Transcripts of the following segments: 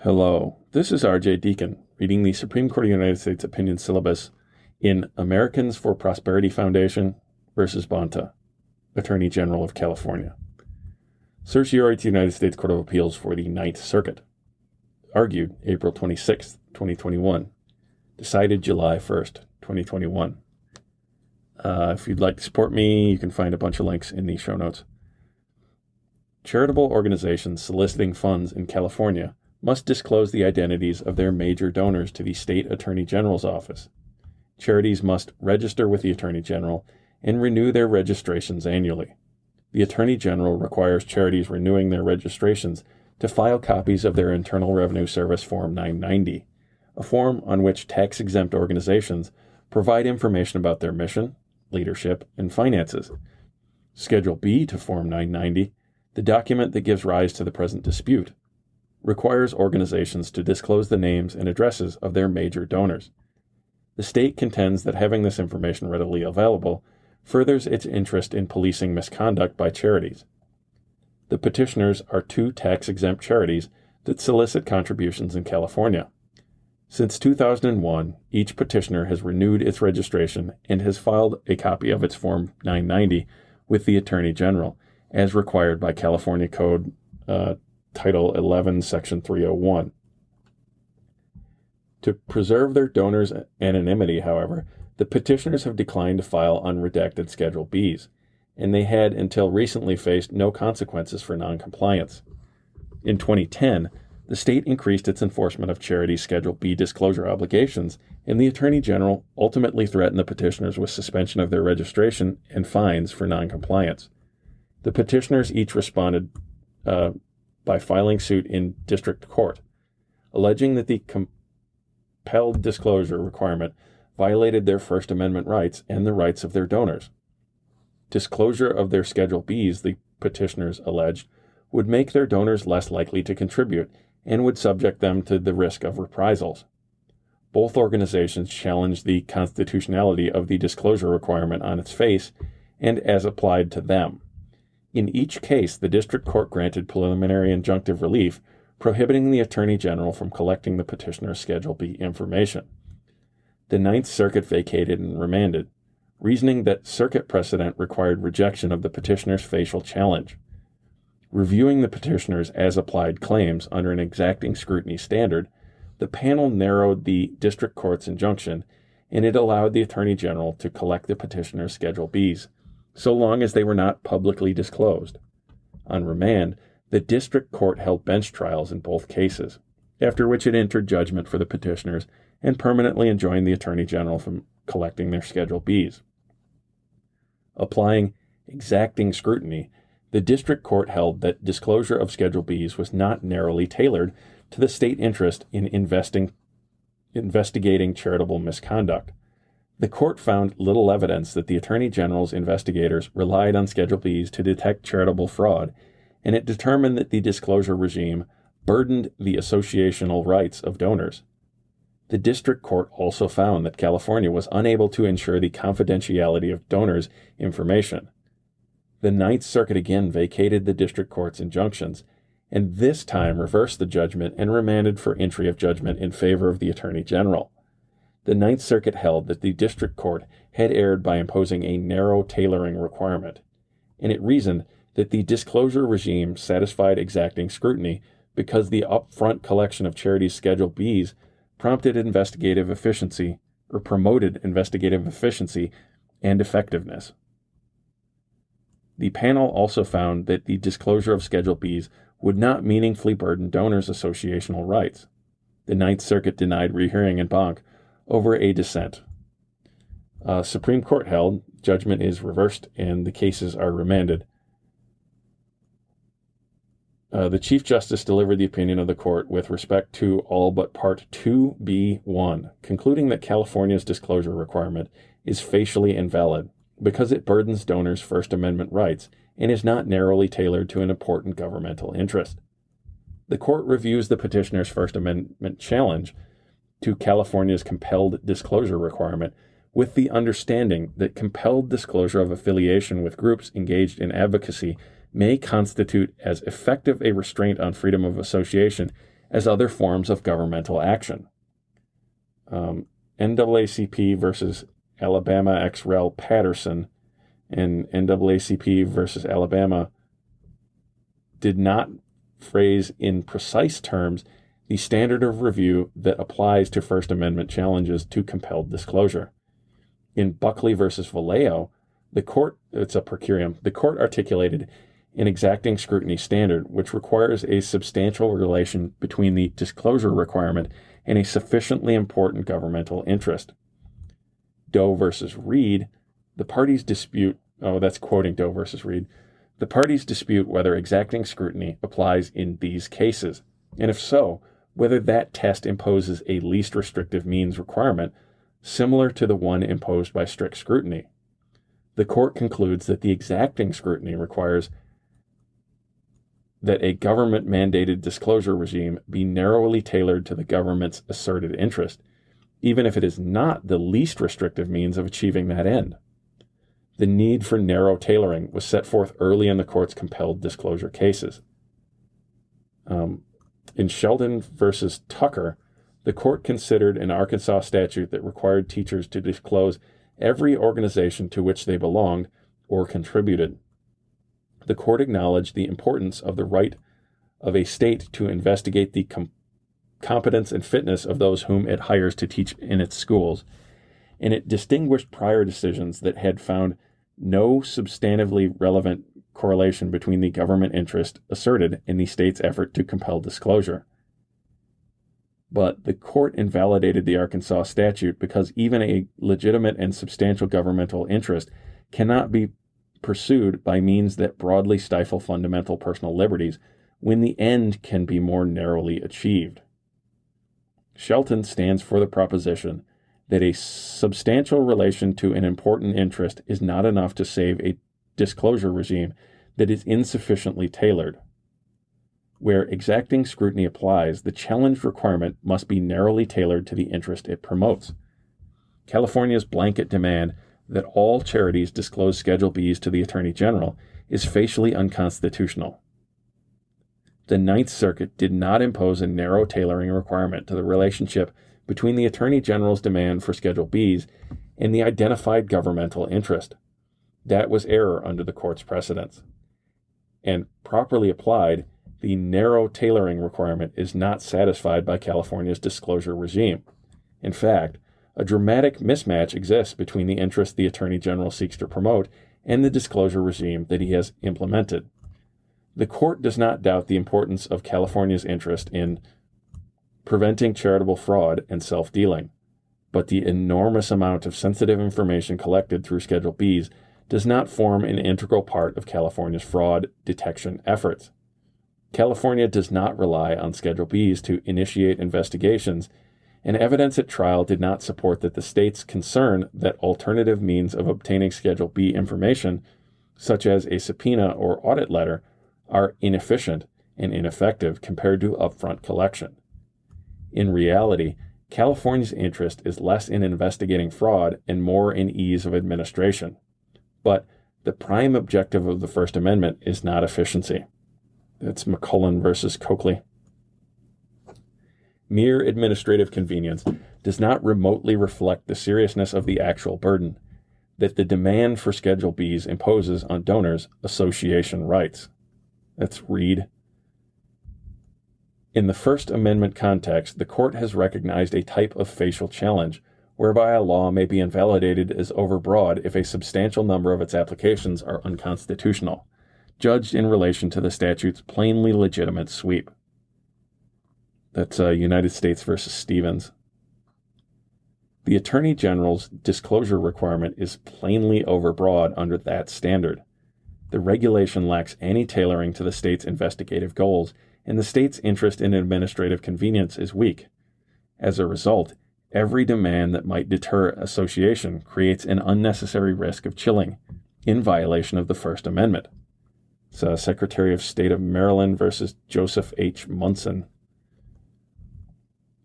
Hello, this is R.J. Deacon, reading the Supreme Court of the United States opinion syllabus in Americans for Prosperity Foundation versus Bonta, Attorney General of California. Certiorari to the United States Court of Appeals for the Ninth Circuit. Argued April 26, 2021. Decided July 1st, 2021. If you'd like to support me, you can find a bunch of links in the show notes. Charitable organizations soliciting funds in California must disclose the identities of their major donors to the State Attorney General's office. Charities must register with the Attorney General and renew their registrations annually. The Attorney General requires charities renewing their registrations to file copies of their Internal Revenue Service Form 990, a form on which tax-exempt organizations provide information about their mission, leadership, and finances. Schedule B to Form 990, the document that gives rise to the present dispute, requires organizations to disclose the names and addresses of their major donors. The state contends that having this information readily available furthers its interest in policing misconduct by charities. The petitioners are two tax-exempt charities that solicit contributions in California. Since 2001, each petitioner has renewed its registration and has filed a copy of its Form 990 with the Attorney General, as required by California Code Title 11, Section 301. To preserve their donors' anonymity, however, the petitioners have declined to file unredacted Schedule Bs, and they had until recently faced no consequences for noncompliance. In 2010, the state increased its enforcement of charities' Schedule B disclosure obligations, and the Attorney General ultimately threatened the petitioners with suspension of their registration and fines for noncompliance. The petitioners each responded by filing suit in district court, alleging that the compelled disclosure requirement violated their First Amendment rights and the rights of their donors. Disclosure of their Schedule Bs, the petitioners alleged, would make their donors less likely to contribute and would subject them to the risk of reprisals. Both organizations challenged the constitutionality of the disclosure requirement on its face and as applied to them. In each case, the district court granted preliminary injunctive relief, prohibiting the Attorney General from collecting the petitioner's Schedule B information. The Ninth Circuit vacated and remanded, reasoning that circuit precedent required rejection of the petitioner's facial challenge. Reviewing the petitioner's as-applied claims under an exacting scrutiny standard, the panel narrowed the district court's injunction, and it allowed the Attorney General to collect the petitioner's Schedule Bs, so long as they were not publicly disclosed. On remand, the district court held bench trials in both cases, after which it entered judgment for the petitioners and permanently enjoined the Attorney General from collecting their Schedule Bs. Applying exacting scrutiny, the district court held that disclosure of Schedule Bs was not narrowly tailored to the state interest in investigating charitable misconduct. The court found little evidence that the Attorney General's investigators relied on Schedule Bs to detect charitable fraud, and it determined that the disclosure regime burdened the associational rights of donors. The district court also found that California was unable to ensure the confidentiality of donors' information. The Ninth Circuit again vacated the district court's injunctions, and this time reversed the judgment and remanded for entry of judgment in favor of the Attorney General. The Ninth Circuit held that the district court had erred by imposing a narrow tailoring requirement, and it reasoned that the disclosure regime satisfied exacting scrutiny because the upfront collection of charities' Schedule Bs promoted investigative efficiency and effectiveness. The panel also found that the disclosure of Schedule Bs would not meaningfully burden donors' associational rights. The Ninth Circuit denied rehearing en banc over a dissent. Supreme Court held, judgment is reversed, and the cases are remanded. The Chief Justice delivered the opinion of the court with respect to all but Part 2B1, concluding that California's disclosure requirement is facially invalid because it burdens donors' First Amendment rights and is not narrowly tailored to an important governmental interest. The court reviews the petitioner's First Amendment challenge to California's compelled disclosure requirement with the understanding that compelled disclosure of affiliation with groups engaged in advocacy may constitute as effective a restraint on freedom of association as other forms of governmental action. NAACP versus Alabama ex rel. Patterson and NAACP versus Alabama did not phrase in precise terms the standard of review that applies to First Amendment challenges to compelled disclosure. In Buckley versus Vallejo, it's a per curiam, the court articulated an exacting scrutiny standard, which requires a substantial relation between the disclosure requirement and a sufficiently important governmental interest. Doe versus Reed, the parties dispute, that's quoting Doe versus Reed, the parties dispute whether exacting scrutiny applies in these cases, and if so, whether that test imposes a least restrictive means requirement similar to the one imposed by strict scrutiny. The court concludes that the exacting scrutiny requires that a government-mandated disclosure regime be narrowly tailored to the government's asserted interest, even if it is not the least restrictive means of achieving that end. The need for narrow tailoring was set forth early in the court's compelled disclosure cases. In Sheldon versus Tucker, the court considered an Arkansas statute that required teachers to disclose every organization to which they belonged or contributed. The court acknowledged the importance of the right of a state to investigate the competence and fitness of those whom it hires to teach in its schools, and it distinguished prior decisions that had found no substantively relevant correlation between the government interest asserted in the state's effort to compel disclosure. But the court invalidated the Arkansas statute because even a legitimate and substantial governmental interest cannot be pursued by means that broadly stifle fundamental personal liberties when the end can be more narrowly achieved. Shelton stands for the proposition that a substantial relation to an important interest is not enough to save a disclosure regime that is insufficiently tailored. Where exacting scrutiny applies, the challenge requirement must be narrowly tailored to the interest it promotes. California's blanket demand that all charities disclose Schedule Bs to the Attorney General is facially unconstitutional. The Ninth Circuit did not impose a narrow tailoring requirement to the relationship between the Attorney General's demand for Schedule Bs and the identified governmental interest. That was error under the court's precedents. And properly applied, the narrow tailoring requirement is not satisfied by California's disclosure regime. In fact, a dramatic mismatch exists between the interest the Attorney General seeks to promote and the disclosure regime that he has implemented. The court does not doubt the importance of California's interest in preventing charitable fraud and self-dealing, but the enormous amount of sensitive information collected through Schedule Bs does not form an integral part of California's fraud detection efforts. California does not rely on Schedule Bs to initiate investigations, and evidence at trial did not support that the state's concern that alternative means of obtaining Schedule B information, such as a subpoena or audit letter, are inefficient and ineffective compared to upfront collection. In reality, California's interest is less in investigating fraud and more in ease of administration. But the prime objective of the First Amendment is not efficiency. That's McCullen versus Coakley. Mere administrative convenience does not remotely reflect the seriousness of the actual burden that the demand for Schedule Bs imposes on donors' association rights. That's Reed. In the First Amendment context, the court has recognized a type of facial challenge whereby a law may be invalidated as overbroad if a substantial number of its applications are unconstitutional, judged in relation to the statute's plainly legitimate sweep. That's United States versus Stevens. The Attorney General's disclosure requirement is plainly overbroad under that standard. The regulation lacks any tailoring to the state's investigative goals, and the state's interest in administrative convenience is weak. As a result, every demand that might deter association creates an unnecessary risk of chilling, in violation of the First Amendment. It's Secretary of State of Maryland versus Joseph H. Munson.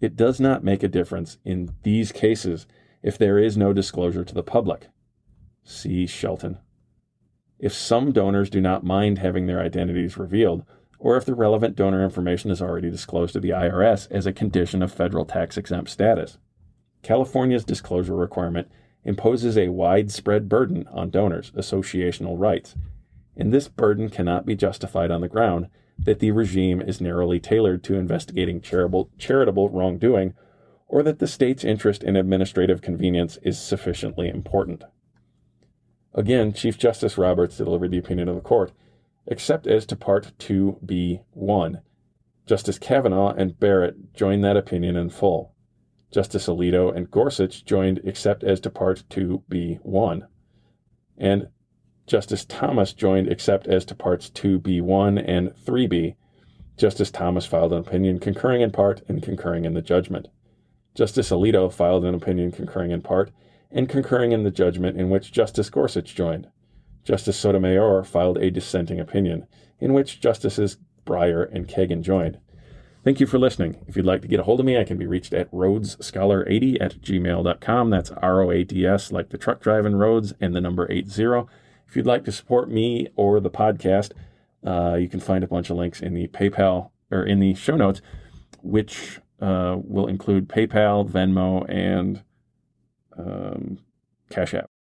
It does not make a difference in these cases if there is no disclosure to the public. See Shelton. If some donors do not mind having their identities revealed, or if the relevant donor information is already disclosed to the IRS as a condition of federal tax-exempt status. California's disclosure requirement imposes a widespread burden on donors' associational rights, and this burden cannot be justified on the ground that the regime is narrowly tailored to investigating charitable wrongdoing, or that the state's interest in administrative convenience is sufficiently important. Again, Chief Justice Roberts delivered the opinion of the court, except as to Part 2B1. Justice Kavanaugh and Barrett joined that opinion in full. Justice Alito and Gorsuch joined except as to Part 2B1. And Justice Thomas joined except as to Parts 2B1 and 3B. Justice Thomas filed an opinion concurring in part and concurring in the judgment. Justice Alito filed an opinion concurring in part and concurring in the judgment in which Justice Gorsuch joined. Justice Sotomayor filed a dissenting opinion, in which Justices Breyer and Kagan joined. Thank you for listening. If you'd like to get a hold of me, I can be reached at roadsscholar80@gmail.com. That's ROADS, like the truck driving roads, and the number 80. If you'd like to support me or the podcast, you can find a bunch of links in the PayPal, or in the show notes, which will include PayPal, Venmo, and Cash App.